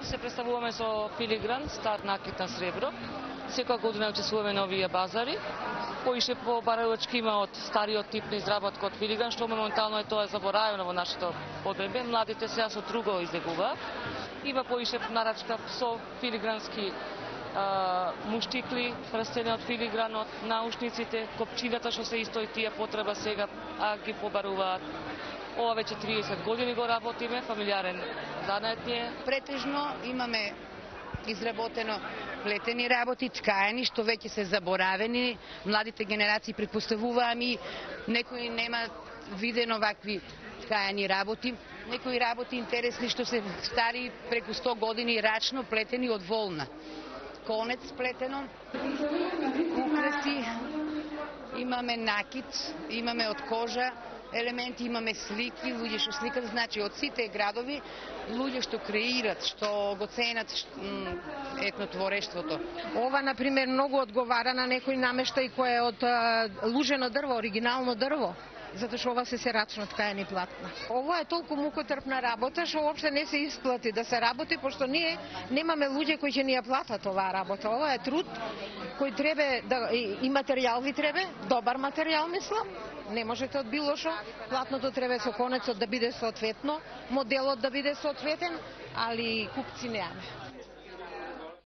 Се представуваме со филигран, стар накид на сребро. Секоја година учествуваме на овие базари. Поише по баралачки има од стариот тип на изработка од филигран, што моментално е тоа заборавено во нашето поднебје. Младите сега со друго издегуваат. Има поише нарачка со филигрански муштикли, прстени од филигранот, наушниците, копчината што се исто и тие потреба сега, а ги побаруваат. Ова веќе 30 години го работиме, фамилиарен занает ни е. Претежно имаме изработено плетени работи, ткаени, што веќе се заборавени. Младите генерации предпоставувам и некои нема видено вакви ткаени работи. Некои работи интересни што се стари преку 100 години рачно плетени од волна. Конец плетено, украси, имаме накид, имаме од кожа елементи, имаме слики, луѓе што сликат, значи од сите градови, луѓе што креират, што го ценат етнотворештвото. Ова, например, многу одговара на некој намештај кој е од лужено дрво, оригинално дрво, затоа што ова се рачно ткаени платна. Ова е толку мукотрпна работа што уопште не се исплати да се работи, пошто ние немаме луѓе кои ќе ни ја платат оваа работа. Ова е труд кој треба да и материјал ви треба, добар материјал мислам. Не можете од било што, платното треба со конецот да биде соодветно, моделот да биде соодветен, али купци немаме.